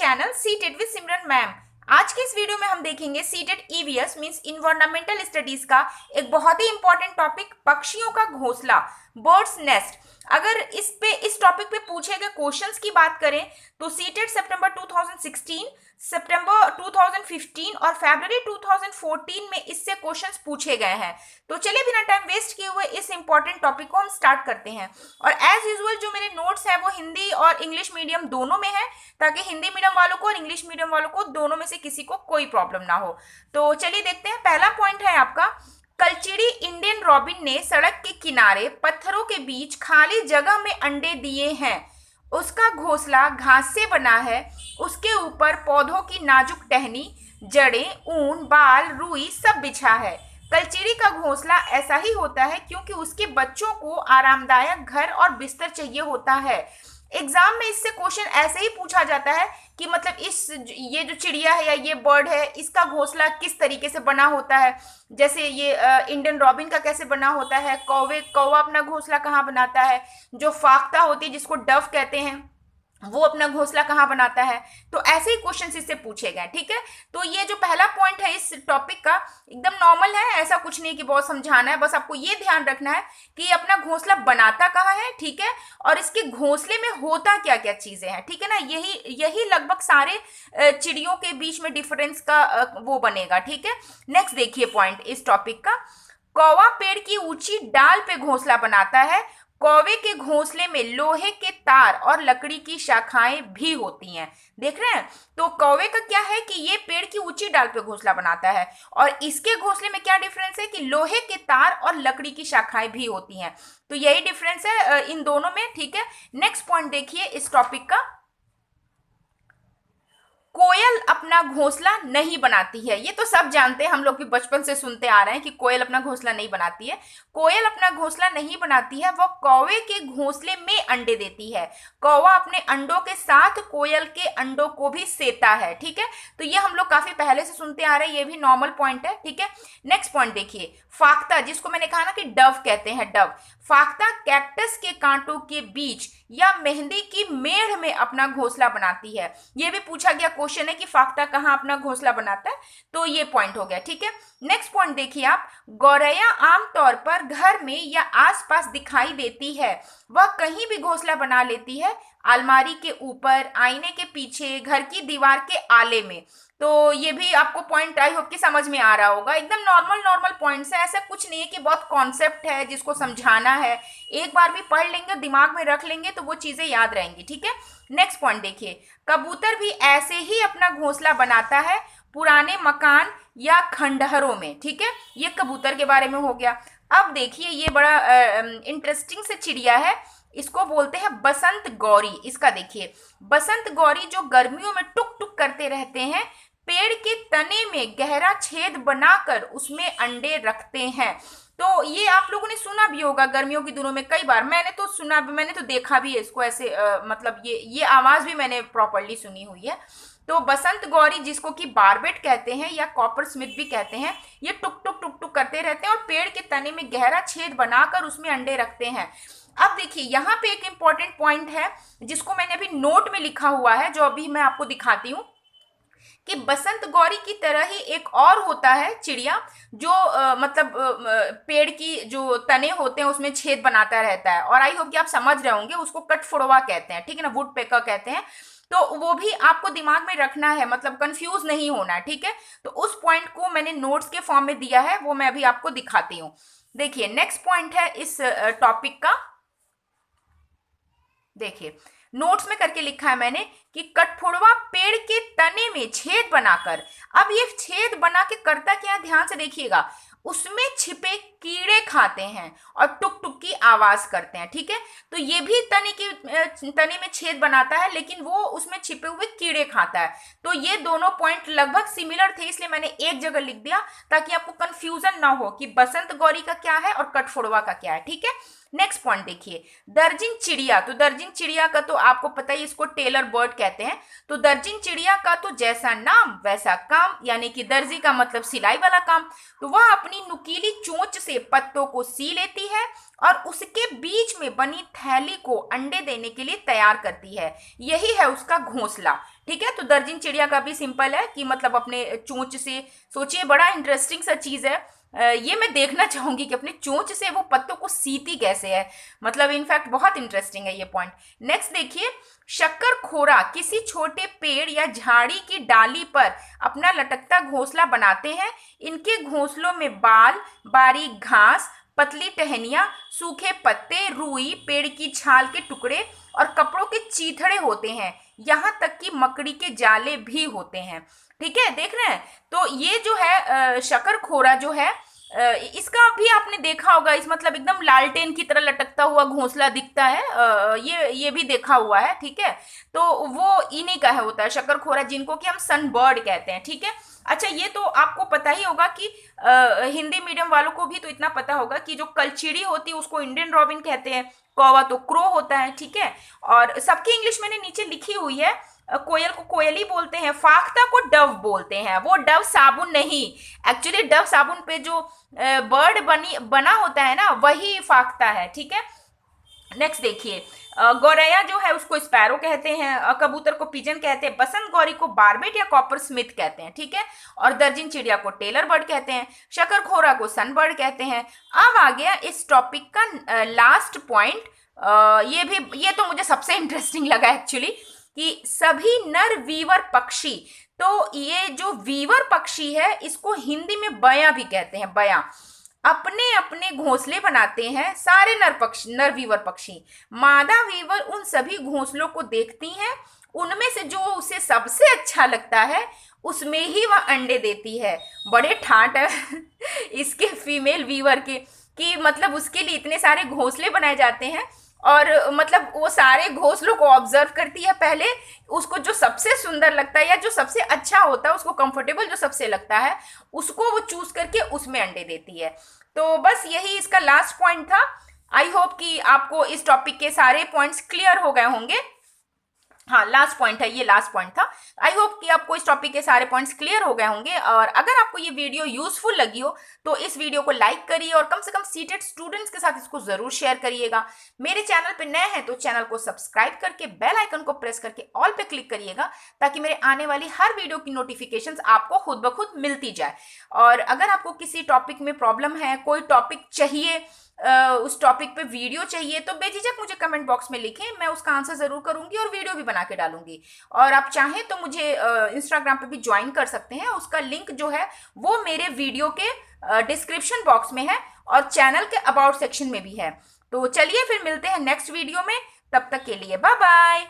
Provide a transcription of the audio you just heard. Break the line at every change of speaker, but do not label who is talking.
Channel CTET with Simran ma'am. आज के इस वीडियो में हम देखेंगे CTET EVS means environmental studies का एक बहुत ही इंपॉर्टेंट टॉपिक पक्षियों का घोंसला, बर्ड्स नेस्ट। अगर इस टॉपिक पे पूछे गए क्वेश्चंस की बात करें तो सीटेट सितंबर 2016, सितंबर 2015 और फरवरी 2014 में इससे क्वेश्चंस पूछे गए हैं। तो चलिए बिना टाइम वेस्ट किए हुए इस इंपॉर्टेंट टॉपिक को हम स्टार्ट करते हैं। और एज यूजुअल जो मेरे नोट्स हैं वो हिंदी और इंग्लिश मीडियम दोनों में है, ताकि हिंदी मीडियम वालों को और इंग्लिश मीडियम वालों को दोनों में से किसी को कोई प्रॉब्लम ना हो। तो चलिए देखते हैं। पहला पॉइंट है आपका, कलचिड़ी इंडियन रॉबिन ने सड़क के किनारे पत्थरों के बीच खाली जगह में अंडे दिए हैं। उसका घोंसला घास से बना है, उसके ऊपर पौधों की नाजुक टहनी, जड़ें, ऊन, बाल, रुई सब बिछा है। कलचिड़ी का घोंसला ऐसा ही होता है क्योंकि उसके बच्चों को आरामदायक घर और बिस्तर चाहिए होता है। एग्जाम में इससे क्वेश्चन ऐसे ही पूछा जाता है कि मतलब ये जो चिड़िया है या ये बर्ड है इसका घोंसला किस तरीके से बना होता है। जैसे ये इंडियन रॉबिन का कैसे बना होता है, कौवा अपना घोंसला कहाँ बनाता है, जो फाख्ता होती है जिसको डव कहते हैं वो अपना घोंसला कहाँ बनाता है। तो ऐसे ही क्वेश्चन इससे पूछे गए। ठीक है, तो ये जो पहला पॉइंट है इस टॉपिक का एकदम नॉर्मल है, ऐसा कुछ नहीं कि बहुत समझाना है, बस आपको ये ध्यान रखना है कि ये अपना घोंसला बनाता कहाँ है। ठीक है, और इसके घोंसले में होता क्या क्या चीजें हैं। ठीक है ना, यही लगभग सारे चिड़ियों के बीच में डिफरेंस का वो बनेगा। ठीक है, नेक्स्ट देखिए पॉइंट इस टॉपिक का, कौवा पेड़ की ऊंची डाल पे घोंसला बनाता है। कौवे के घोंसले में लोहे के तार और लकड़ी की शाखाएं भी होती हैं। देख रहे हैं, तो कौवे का क्या है कि ये पेड़ की ऊंची डाल पे घोंसला बनाता है, और इसके घोंसले में क्या डिफरेंस है कि लोहे के तार और लकड़ी की शाखाएं भी होती हैं। तो यही डिफरेंस है इन दोनों में। ठीक है, नेक्स्ट पॉइंट देखिए इस टॉपिक का, कोयल अपना घोंसला नहीं बनाती है। ये तो सब जानते हैं, हम लोग भी बचपन से सुनते आ रहे हैं कि कोयल अपना घोंसला नहीं बनाती है। कोयल अपना घोंसला नहीं बनाती है, वो कौवे के घोंसले में अंडे देती है। कौवा अपने अंडों के साथ कोयल के अंडों को भी सेता है। ठीक है, तो ये हम लोग काफी पहले से सुनते आ रहे हैं, ये भी नॉर्मल पॉइंट है। ठीक है, नेक्स्ट पॉइंट देखिए, फाख्ता, जिसको मैंने कहा ना कि डव कहते हैं, डव। फाख्ता कैक्टस के कांटों के बीच या मेहंदी की मेढ़ में अपना घोंसला बनाती है। ये भी पूछा गया क्वेश्चन है कि फाख्ता कहाँ अपना घोंसला बनाता है, तो ये पॉइंट हो गया। ठीक है, नेक्स्ट पॉइंट देखिए आप, गौरैया आमतौर पर घर में या आसपास दिखाई देती है। वह कहीं भी घोंसला बना लेती है, अलमारी के ऊपर, आईने के पीछे, घर की दीवार के आले में। तो ये भी आपको पॉइंट आई होप कि समझ में आ रहा होगा। एकदम नॉर्मल पॉइंट्स है, ऐसा कुछ नहीं है कि बहुत कॉन्सेप्ट है जिसको समझाना है। एक बार भी पढ़ लेंगे, दिमाग में रख लेंगे तो वो चीजें याद रहेंगी। ठीक है, नेक्स्ट पॉइंट देखिए, कबूतर भी ऐसे ही अपना घोंसला बनाता है, पुराने मकान या खंडहरों में। ठीक है, ये कबूतर के बारे में हो गया। अब देखिए ये बड़ा इंटरेस्टिंग से चिड़िया है, इसको बोलते हैं बसंत गौरी। इसका देखिए, बसंत गौरी जो गर्मियों में टुक टुक करते रहते हैं, पेड़ के तने में गहरा छेद बनाकर उसमें अंडे रखते हैं। तो ये आप लोगों ने सुना भी होगा गर्मियों के दिनों में, कई बार मैंने तो सुना भी, मैंने तो देखा भी है इसको ऐसे, मतलब ये आवाज भी मैंने प्रॉपरली सुनी हुई है। तो बसंत गौरी, जिसको कि बारबेट कहते हैं या कॉपर स्मिथ भी कहते हैं, ये टुक टुक टुक टुक करते रहते हैं और पेड़ के तने में गहरा छेद बनाकर उसमें अंडे रखते हैं। अब देखिए यहाँ पे एक इंपॉर्टेंट पॉइंट है जिसको मैंने अभी नोट में लिखा हुआ है, जो अभी मैं आपको दिखाती हूँ, कि बसंत गौरी की तरह ही एक और होता है चिड़िया जो मतलब पेड़ की जो तने होते हैं उसमें छेद बनाता रहता है। और आई होप कि आप समझ रहे होंगे, उसको कटफोड़वा कहते हैं। ठीक है ना, वुड पेकर कहते हैं। तो वो भी आपको दिमाग में रखना है, मतलब कंफ्यूज नहीं होना है। ठीक है, तो उस पॉइंट को मैंने नोट्स के फॉर्म में दिया है, वो मैं अभी आपको दिखाती हूँ। देखिए नेक्स्ट पॉइंट है इस टॉपिक का, देखिए नोट्स में करके लिखा है मैंने कि कठफोड़वा पेड़ के तने में छेद बनाकर, अब ये छेद बना के करता क्या, ध्यान से देखिएगा, उसमें छिपे कीड़े खाते हैं और टुक टुक की आवाज करते हैं। ठीक है, तो ये भी तने में छेद बनाता है, लेकिन वो उसमें छिपे हुए कीड़े खाता है। तो ये दोनों पॉइंट लगभग सिमिलर थे, इसलिए मैंने एक जगह लिख दिया ताकि आपको कंफ्यूजन ना हो कि बसंत गौरी का क्या है और कठफोड़वा का क्या है। ठीक है, नेक्स्ट पॉइंट देखिए, दर्जन चिड़िया। तो दर्जन चिड़िया का तो आपको पता ही, इसको टेलर बर्ड कहते हैं। तो दर्जन चिड़िया का तो जैसा नाम वैसा काम, यानी कि दर्जी का मतलब सिलाई वाला काम। तो वह अपनी नुकीली चोंच से पत्तों को सी लेती है और उसके बीच में बनी थैली को अंडे देने के लिए तैयार करती है। यही है उसका घोंसला। ठीक है, तो दर्जन चिड़िया का भी सिंपल है कि मतलब अपने चोंच से, सोचिए बड़ा इंटरेस्टिंग सा चीज है। ये मैं देखना चाहूंगी कि अपने चोंच से वो पत्तों को सीती कैसे है। मतलब इनफैक्ट बहुत इंटरेस्टिंग है ये पॉइंट। नेक्स्ट देखिए, शक्करखोरा किसी छोटे पेड़ या झाड़ी की डाली पर अपना लटकता घोंसला बनाते हैं। इनके घोंसलों में बाल, बारीक घास, पतली टहनियां, सूखे पत्ते, रुई, पेड़ की छाल के टुकड़े और कपड़ों के चीथड़े होते हैं। यहाँ तक कि मकड़ी के जाले भी होते हैं। ठीक है, देख रहे हैं। तो ये जो है शक्करखोरा जो है, इसका भी आपने देखा होगा, इस मतलब एकदम लालटेन की तरह लटकता हुआ घोंसला दिखता है। ये भी देखा हुआ है। ठीक है, तो वो इन्हीं का है, होता है शक्करखोरा, जिनको कि हम सनबर्ड कहते हैं। ठीक है, अच्छा ये तो आपको पता ही होगा कि हिंदी मीडियम वालों को भी तो इतना पता होगा कि जो कलचिड़ी होती है उसको इंडियन रॉबिन कहते हैं, कौवा तो क्रो होता है। ठीक है, और सबकी इंग्लिश मैंने नीचे लिखी हुई है। कोयल को कोयली बोलते हैं, फाख्ता को डव बोलते हैं। वो डव साबुन नहीं, एक्चुअली डव साबुन पे जो बर्ड बना होता है ना, वही फाख्ता है। ठीक है, नेक्स्ट देखिए, गौरैया जो है उसको स्पैरो कहते हैं, कबूतर को पिजन कहते हैं, बसंत गौरी को बारबेट या कॉपर स्मिथ कहते हैं। ठीक है, और दर्जन चिड़िया को टेलर बर्ड कहते हैं, शक्करखोरा को सनबर्ड कहते हैं। अब आ गया इस टॉपिक का लास्ट पॉइंट। ये तो मुझे सबसे इंटरेस्टिंग लगा एक्चुअली, कि सभी नर वीवर पक्षी। तो ये जो वीवर पक्षी है इसको हिंदी में बया भी कहते हैं, बया, अपने अपने घोंसले बनाते हैं। सारे नर वीवर पक्षी, मादा वीवर उन सभी घोंसलों को देखती हैं, उनमें से जो उसे सबसे अच्छा लगता है उसमें ही वह अंडे देती है। बड़े ठाट है इसके फीमेल वीवर के, कि मतलब उसके लिए इतने सारे घोंसले बनाए जाते हैं, और मतलब वो सारे घोंसलों को ऑब्जर्व करती है पहले, उसको जो सबसे सुंदर लगता है या जो सबसे अच्छा होता है, उसको कंफर्टेबल जो सबसे लगता है, उसको वो चूज करके उसमें अंडे देती है। तो बस यही इसका लास्ट पॉइंट था। आई होप कि आपको इस टॉपिक के सारे पॉइंट्स क्लियर हो गए होंगे। हाँ, लास्ट पॉइंट है, ये लास्ट पॉइंट था। आई होप कि आपको इस टॉपिक के सारे पॉइंट्स क्लियर हो गए होंगे। और अगर आपको ये वीडियो यूजफुल लगी हो तो इस वीडियो को लाइक करिए और कम से कम सीटेड स्टूडेंट्स के साथ इसको जरूर शेयर करिएगा। मेरे चैनल पे नए हैं तो चैनल को सब्सक्राइब करके बेल आइकन को प्रेस करके ऑल पे क्लिक करिएगा, ताकि मेरे आने वाली हर वीडियो की नोटिफिकेशंस आपको खुद ब खुद मिलती जाए। और अगर आपको किसी टॉपिक में प्रॉब्लम है, कोई टॉपिक चाहिए, उस टॉपिक पे वीडियो चाहिए, तो बेझिझक मुझे कमेंट बॉक्स में लिखें, मैं उसका आंसर जरूर करूंगी और वीडियो भी बना के डालूंगी। और आप चाहें तो मुझे इंस्टाग्राम पे भी ज्वाइन कर सकते हैं, उसका लिंक जो है वो मेरे वीडियो के डिस्क्रिप्शन बॉक्स में है और चैनल के अबाउट सेक्शन में भी है। तो चलिए फिर मिलते हैं नेक्स्ट वीडियो में, तब तक के लिए बाय बाय।